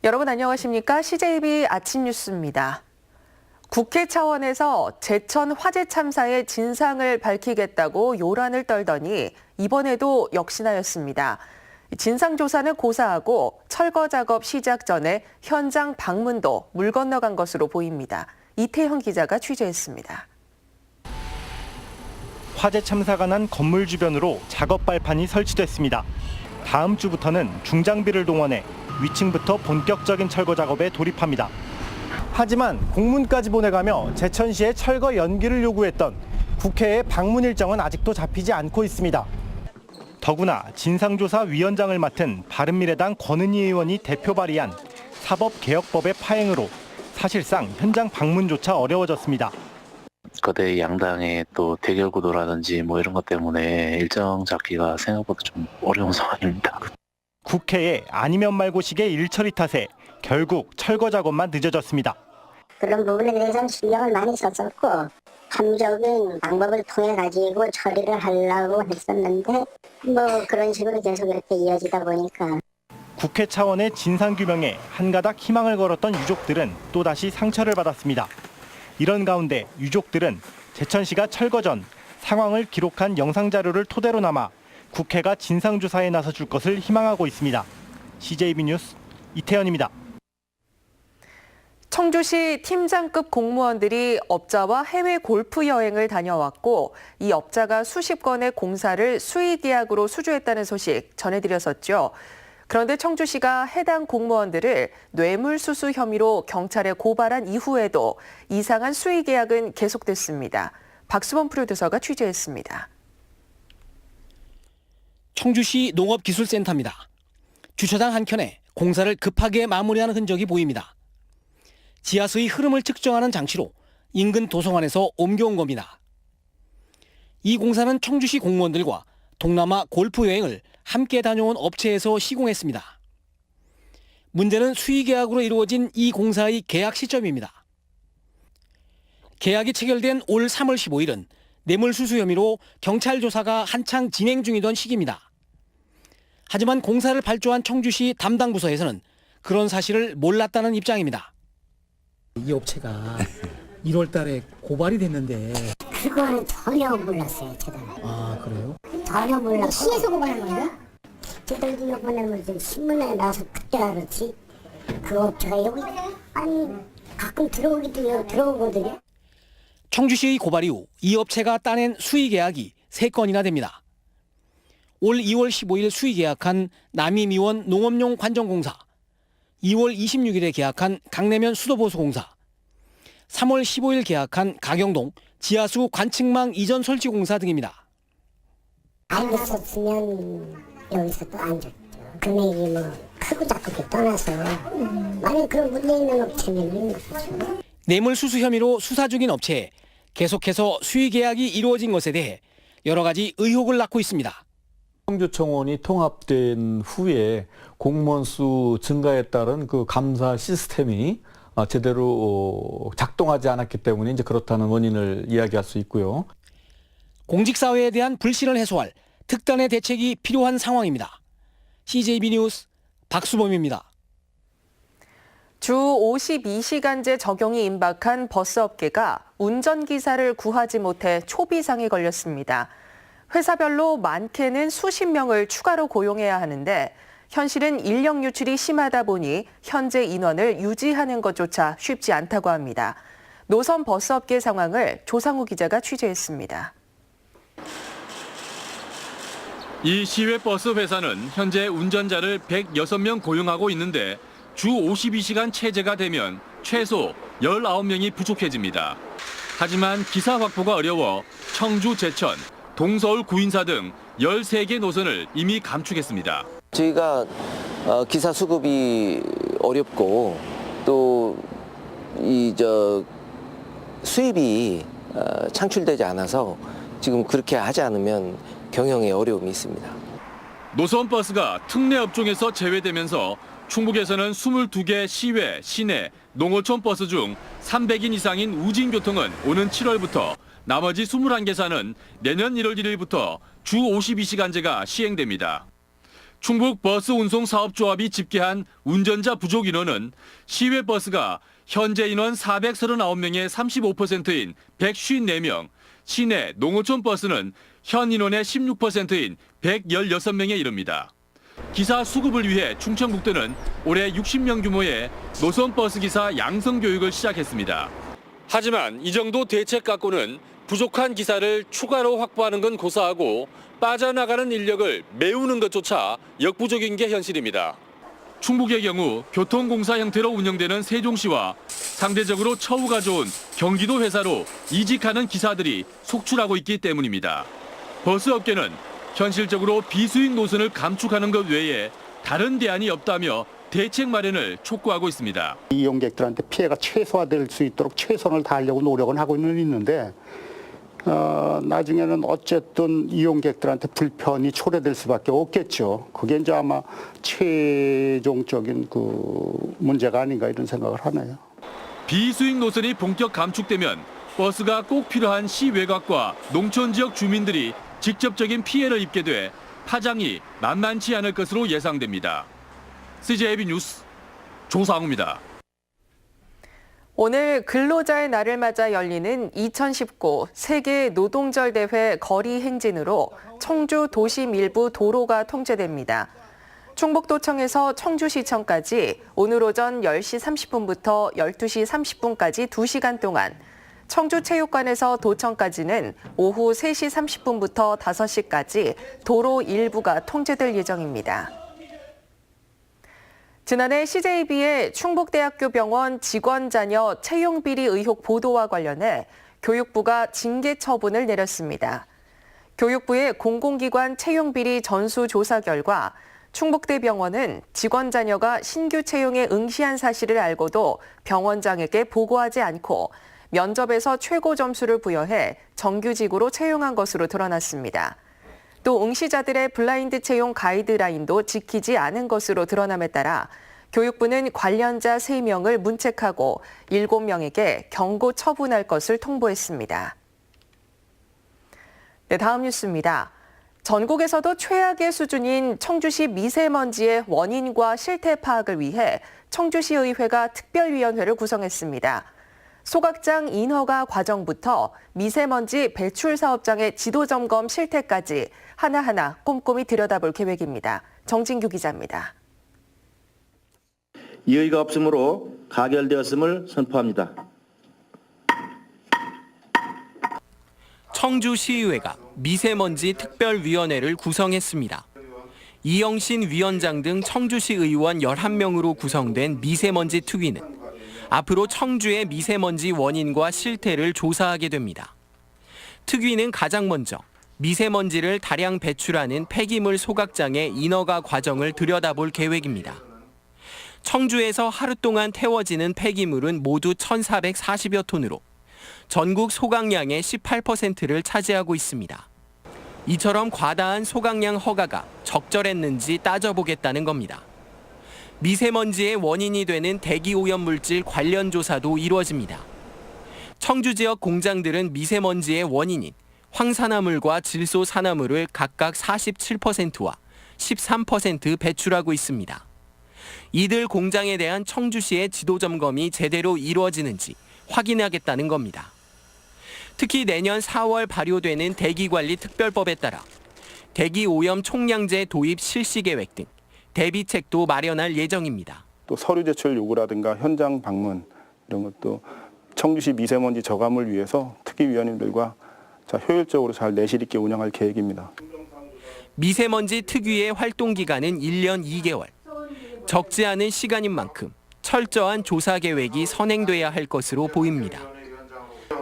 여러분 안녕하십니까? CJB 아침 뉴스입니다. 국회 차원에서 제천 화재 참사의 진상을 밝히겠다고 요란을 떨더니 이번에도 역시나였습니다. 진상조사는 고사하고 철거 작업 시작 전에 현장 방문도 물 건너간 것으로 보입니다. 이태형 기자가 취재했습니다. 화재 참사가 난 건물 주변으로 작업 발판이 설치됐습니다. 다음 주부터는 중장비를 동원해 위층부터 본격적인 철거 작업에 돌입합니다. 하지만 공문까지 보내가며 제천시의 철거 연기를 요구했던 국회의 방문 일정은 아직도 잡히지 않고 있습니다. 더구나 진상조사위원장을 맡은 바른미래당 권은희 의원이 대표 발의한 사법개혁법의 파행으로 사실상 현장 방문조차 어려워졌습니다. 거대 양당의 또 대결 구도라든지 이런 것 때문에 일정 잡기가 생각보다 좀 어려운 상황입니다. 국회의 아니면 말고식의 일처리 탓에 결국 철거 작업만 늦어졌습니다. 그런 부분에 대해서는 신경을 많이 썼었고 합리적인 방법을 통해 가지고 처리를 하려고 했었는데 그런 식으로 계속 이렇게 이어지다 보니까 국회 차원의 진상규명에 한가닥 희망을 걸었던 유족들은 또다시 상처를 받았습니다. 이런 가운데 유족들은 제천시가 철거 전 상황을 기록한 영상자료를 토대로 남아 국회가 진상조사에 나서줄 것을 희망하고 있습니다. CJB 뉴스 이태현입니다. 청주시 팀장급 공무원들이 업자와 해외 골프 여행을 다녀왔고 이 업자가 수십 건의 공사를 수의계약으로 수주했다는 소식 전해드렸었죠. 그런데 청주시가 해당 공무원들을 뇌물수수 혐의로 경찰에 고발한 이후에도 이상한 수의계약은 계속됐습니다. 박수범 프로듀서가 취재했습니다. 청주시 농업기술센터입니다. 주차장 한켠에 공사를 급하게 마무리하는 흔적이 보입니다. 지하수의 흐름을 측정하는 장치로 인근 도서관에서 옮겨온 겁니다. 이 공사는 청주시 공무원들과 동남아 골프 여행을 함께 다녀온 업체에서 시공했습니다. 문제는 수의계약으로 이루어진 이 공사의 계약 시점입니다. 계약이 체결된 올 3월 15일은 뇌물수수 혐의로 경찰 조사가 한창 진행 중이던 시기입니다. 하지만 공사를 발주한 청주시 담당 부서에서는 그런 사실을 몰랐다는 입장입니다. 이 업체가 1월 달에 고발이 됐는데 그거는 전혀 몰랐어요, 제가. 아 그래요? 전혀 몰랐고 시에서 고발한 거야? 저희들도 이번에 좀 신문에 나와서 그때 알았지. 그 업체가 여기 가끔 들어오거든요. 청주시의 고발 이후 이 업체가 따낸 수의계약이 3건이나 됩니다. 올 2월 15일 수의계약한 남이미원 농업용 관정공사, 2월 26일에 계약한 강내면 수도보수공사, 3월 15일 계약한 가경동 지하수 관측망 이전 설치공사 등입니다. 알겠었으면 여기서 또 안 줬죠. 금액이 크고 작고 떠나서 만약 그런 문제 있는 업체면 그렇죠. 뇌물수수 혐의로 수사 중인 업체에 계속해서 수의계약이 이루어진 것에 대해 여러 가지 의혹을 낳고 있습니다. 청주청원이 통합된 후에 공무원 수 증가에 따른 그 감사 시스템이 제대로 작동하지 않았기 때문에 이제 그렇다는 원인을 이야기할 수 있고요. 공직사회에 대한 불신을 해소할 특단의 대책이 필요한 상황입니다. CJB 뉴스 박수범입니다. 주 52시간제 적용이 임박한 버스업계가 운전기사를 구하지 못해 초비상에 걸렸습니다. 회사별로 많게는 수십 명을 추가로 고용해야 하는데 현실은 인력 유출이 심하다 보니 현재 인원을 유지하는 것조차 쉽지 않다고 합니다. 노선 버스업계 상황을 조상우 기자가 취재했습니다. 이 시외버스 회사는 현재 운전자를 106명 고용하고 있는데 주 52시간 체제가 되면 최소 19명이 부족해집니다. 하지만 기사 확보가 어려워 청주, 제천, 동서울 구인사 등 13개 노선을 이미 감축했습니다. 저희가 기사 수급이 어렵고 또 수입이 창출되지 않아서 지금 그렇게 하지 않으면 경영에 어려움이 있습니다. 노선버스가 특례 업종에서 제외되면서 충북에서는 22개 시외, 시내, 농어촌 버스 중 300인 이상인 우진교통은 오는 7월부터 나머지 21개사는 내년 1월 1일부터 주 52시간제가 시행됩니다. 충북버스운송사업조합이 집계한 운전자 부족 인원은 시외버스가 현재 인원 439명의 35%인 154명, 시내 농어촌 버스는 현 인원의 16%인 116명에 이릅니다. 기사 수급을 위해 충청북도는 올해 60명 규모의 노선버스 기사 양성 교육을 시작했습니다. 하지만 이 정도 대책 갖고는 부족한 기사를 추가로 확보하는 건 고사하고 빠져나가는 인력을 메우는 것조차 역부족인 게 현실입니다. 충북의 경우 교통공사 형태로 운영되는 세종시와 상대적으로 처우가 좋은 경기도 회사로 이직하는 기사들이 속출하고 있기 때문입니다. 버스업계는 현실적으로 비수익 노선을 감축하는 것 외에 다른 대안이 없다며 대책 마련을 촉구하고 있습니다. 이용객들한테 피해가 최소화될 수 있도록 최선을 다하려고 노력은 하고는 있는데 나중에는 어쨌든 이용객들한테 불편이 초래될 수밖에 없겠죠. 그게 이제 아마 최종적인 문제가 아닌가 이런 생각을 하네요. 비수익 노선이 본격 감축되면 버스가 꼭 필요한 시외곽과 농촌 지역 주민들이 직접적인 피해를 입게 돼 파장이 만만치 않을 것으로 예상됩니다. CJB 뉴스 조상우입니다. 오늘 근로자의 날을 맞아 열리는 2019 세계 노동절 대회 거리 행진으로 청주 도심 일부 도로가 통제됩니다. 충북도청에서 청주시청까지 오늘 오전 10시 30분부터 12시 30분까지 2시간 동안, 청주체육관에서 도청까지는 오후 3시 30분부터 5시까지 도로 일부가 통제될 예정입니다. 지난해 CJB의 충북대학교 병원 직원 자녀 채용비리 의혹 보도와 관련해 교육부가 징계 처분을 내렸습니다. 교육부의 공공기관 채용비리 전수조사 결과 충북대병원은 직원 자녀가 신규 채용에 응시한 사실을 알고도 병원장에게 보고하지 않고 면접에서 최고 점수를 부여해 정규직으로 채용한 것으로 드러났습니다. 또 응시자들의 블라인드 채용 가이드라인도 지키지 않은 것으로 드러남에 따라 교육부는 관련자 3명을 문책하고 7명에게 경고 처분할 것을 통보했습니다. 네, 다음 뉴스입니다. 전국에서도 최악의 수준인 청주시 미세먼지의 원인과 실태 파악을 위해 청주시의회가 특별위원회를 구성했습니다. 소각장 인허가 과정부터 미세먼지 배출 사업장의 지도 점검 실태까지 하나하나 꼼꼼히 들여다볼 계획입니다. 정진규 기자입니다. 이의가 없으므로 가결되었음을 선포합니다. 청주시의회가 미세먼지 특별위원회를 구성했습니다. 이영신 위원장 등 청주시 의원 11명으로 구성된 미세먼지 특위는 앞으로 청주의 미세먼지 원인과 실태를 조사하게 됩니다. 특위는 가장 먼저 미세먼지를 다량 배출하는 폐기물 소각장의 인허가 과정을 들여다볼 계획입니다. 청주에서 하루 동안 태워지는 폐기물은 모두 1,440여 톤으로 전국 소각량의 18%를 차지하고 있습니다. 이처럼 과다한 소각량 허가가 적절했는지 따져보겠다는 겁니다. 미세먼지의 원인이 되는 대기오염 물질 관련 조사도 이루어집니다. 청주 지역 공장들은 미세먼지의 원인인 황산화물과 질소산화물을 각각 47%와 13% 배출하고 있습니다. 이들 공장에 대한 청주시의 지도 점검이 제대로 이루어지는지 확인하겠다는 겁니다. 특히 내년 4월 발효되는 대기관리특별법에 따라 대기오염 총량제 도입 실시 계획 등 대비책도 마련할 예정입니다. 또 서류 제출 요구라든가 현장 방문 이런 것도 청주시 미세먼지 저감을 위해서 특위위원님들과 효율적으로 잘 내실 있게 운영할 계획입니다. 미세먼지 특위의 활동 기간은 1년 2개월. 적지 않은 시간인 만큼 철저한 조사 계획이 선행돼야 할 것으로 보입니다.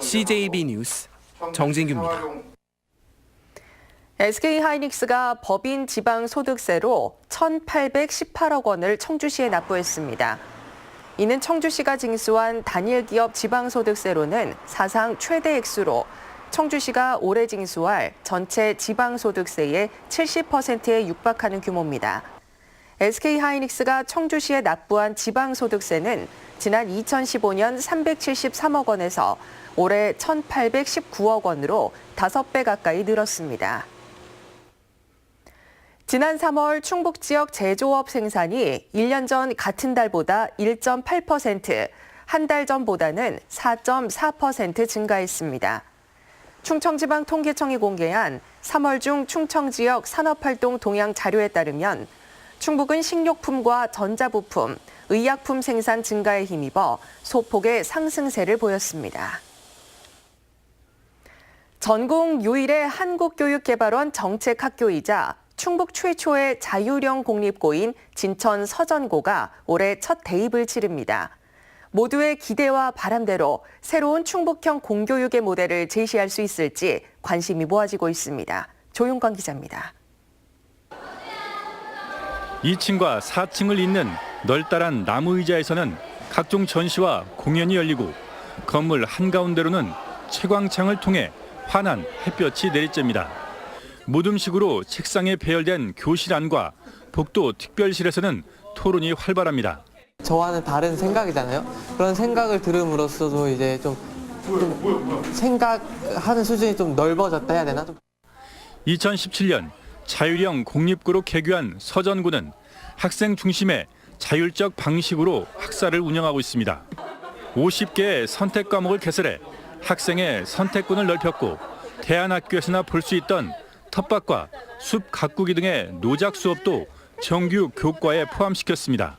CJB 뉴스 정진규입니다. SK하이닉스가 법인 지방소득세로 1,818억 원을 청주시에 납부했습니다. 이는 청주시가 징수한 단일기업 지방소득세로는 사상 최대 액수로 청주시가 올해 징수할 전체 지방소득세의 70%에 육박하는 규모입니다. SK하이닉스가 청주시에 납부한 지방소득세는 지난 2015년 373억 원에서 올해 1,819억 원으로 5배 가까이 늘었습니다. 지난 3월 충북 지역 제조업 생산이 1년 전 같은 달보다 1.8%, 한 달 전보다는 4.4% 증가했습니다. 충청지방통계청이 공개한 3월 중 충청 지역 산업활동 동향 자료에 따르면 충북은 식료품과 전자부품, 의약품 생산 증가에 힘입어 소폭의 상승세를 보였습니다. 전국 유일의 한국교육개발원 정책학교이자 충북 최초의 자율형 공립고인 진천 서전고가 올해 첫 대입을 치릅니다. 모두의 기대와 바람대로 새로운 충북형 공교육의 모델을 제시할 수 있을지 관심이 모아지고 있습니다. 조용관 기자입니다. 2층과 4층을 잇는 널따란 나무 의자에서는 각종 전시와 공연이 열리고 건물 한가운데로는 채광창을 통해 환한 햇볕이 내리쬐입니다. 무덤식으로 책상에 배열된 교실 안과 복도 특별실에서는 토론이 활발합니다. 저와는 다른 생각이잖아요. 그런 생각을 들음으로써도 이제 좀 생각하는 수준이 좀 넓어졌다 해야 되나? 2017년 자율형 공립고로 개교한 서전고는 학생 중심의 자율적 방식으로 학사를 운영하고 있습니다. 50개의 선택 과목을 개설해 학생의 선택권을 넓혔고 대안학교에서나 볼 수 있던 텃밭과 숲 가꾸기 등의 노작 수업도 정규 교과에 포함시켰습니다.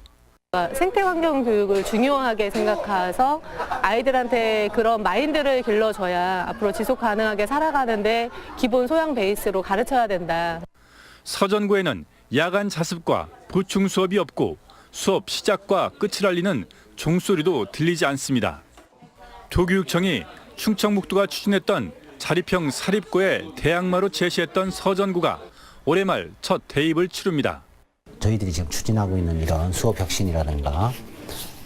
생태환경 교육을 중요하게 생각해서 아이들한테 그런 마인드를 길러줘야 앞으로 지속 가능하게 살아가는데 기본 소양 베이스로 가르쳐야 된다. 서전고에는 야간 자습과 보충 수업이 없고 수업 시작과 끝을 알리는 종소리도 들리지 않습니다. 도교육청이 충청북도가 추진했던 자립형 사립고의 대항마로 제시했던 서전고가 올해 말 첫 대입을 치릅니다. 저희들이 지금 추진하고 있는 이런 수업 혁신이라든가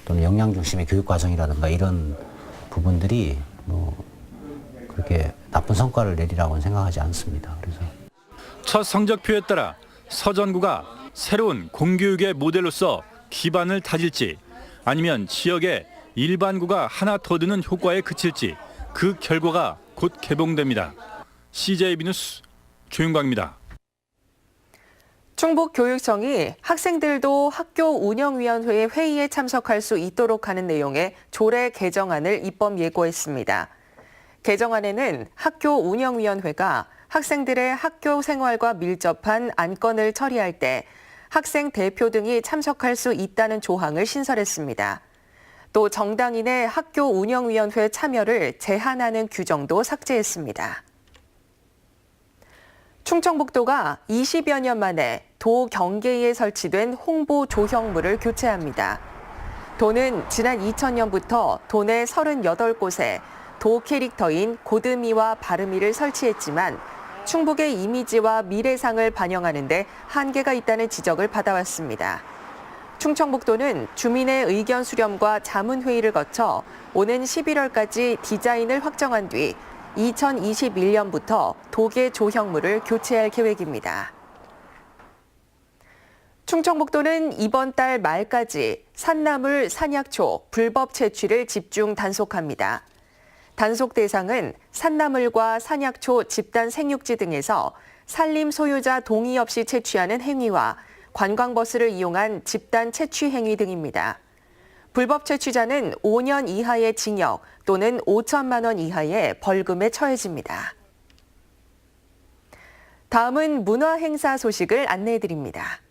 또는 역량 중심의 교육 과정이라든가 이런 부분들이 그렇게 나쁜 성과를 내리라고는 생각하지 않습니다. 그래서 첫 성적표에 따라 서전고가 새로운 공교육의 모델로서 기반을 다질지 아니면 지역의 일반고가 하나 더 드는 효과에 그칠지 그 결과가 곧 개봉됩니다. CJB 뉴스 조윤광입니다. 충북교육청이 학생들도 학교운영위원회 회의에 참석할 수 있도록 하는 내용의 조례 개정안을 입법 예고했습니다. 개정안에는 학교운영위원회가 학생들의 학교 생활과 밀접한 안건을 처리할 때 학생 대표 등이 참석할 수 있다는 조항을 신설했습니다. 또 정당인의 학교운영위원회 참여를 제한하는 규정도 삭제했습니다. 충청북도가 20여 년 만에 도 경계에 설치된 홍보 조형물을 교체합니다. 도는 지난 2000년부터 도내 38곳에 도 캐릭터인 고드미와 바르미를 설치했지만 충북의 이미지와 미래상을 반영하는 데 한계가 있다는 지적을 받아왔습니다. 충청북도는 주민의 의견 수렴과 자문회의를 거쳐 오는 11월까지 디자인을 확정한 뒤 2021년부터 도계 조형물을 교체할 계획입니다. 충청북도는 이번 달 말까지 산나물, 산약초, 불법 채취를 집중 단속합니다. 단속 대상은 산나물과 산약초, 집단 생육지 등에서 산림 소유자 동의 없이 채취하는 행위와 관광버스를 이용한 집단 채취 행위 등입니다. 불법 채취자는 5년 이하의 징역 또는 5천만 원 이하의 벌금에 처해집니다. 다음은 문화행사 소식을 안내해드립니다.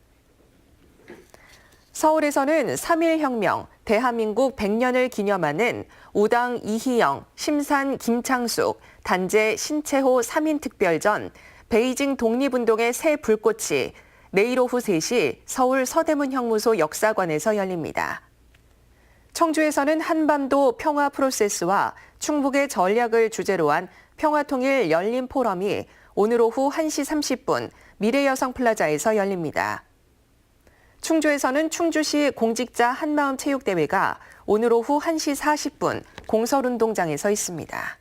서울에서는 3.1혁명, 대한민국 100년을 기념하는 우당 이희영, 심산 김창숙, 단재 신채호 3인 특별전, 베이징 독립운동의 새 불꽃이 내일 오후 3시 서울 서대문 형무소 역사관에서 열립니다. 청주에서는 한반도 평화 프로세스와 충북의 전략을 주제로 한 평화통일 열린 포럼이 오늘 오후 1시 30분 미래여성 플라자에서 열립니다. 충주에서는 충주시 공직자 한마음 체육대회가 오늘 오후 1시 40분 공설운동장에서 있습니다.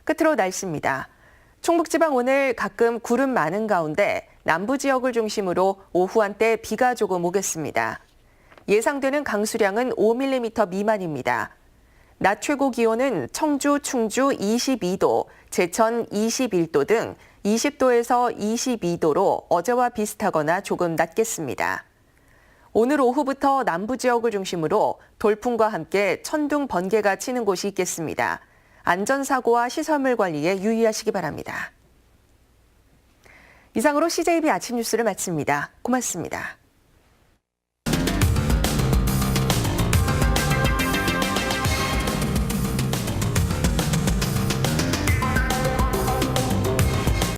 끝으로 날씨입니다. 충북지방 오늘 가끔 구름 많은 가운데 남부 지역을 중심으로 오후 한때 비가 조금 오겠습니다. 예상되는 강수량은 5mm 미만입니다. 낮 최고 기온은 청주, 충주 22도, 제천 21도 등 20도에서 22도로 어제와 비슷하거나 조금 낮겠습니다. 오늘 오후부터 남부 지역을 중심으로 돌풍과 함께 천둥, 번개가 치는 곳이 있겠습니다. 안전사고와 시설물 관리에 유의하시기 바랍니다. 이상으로 CJB 아침 뉴스를 마칩니다. 고맙습니다.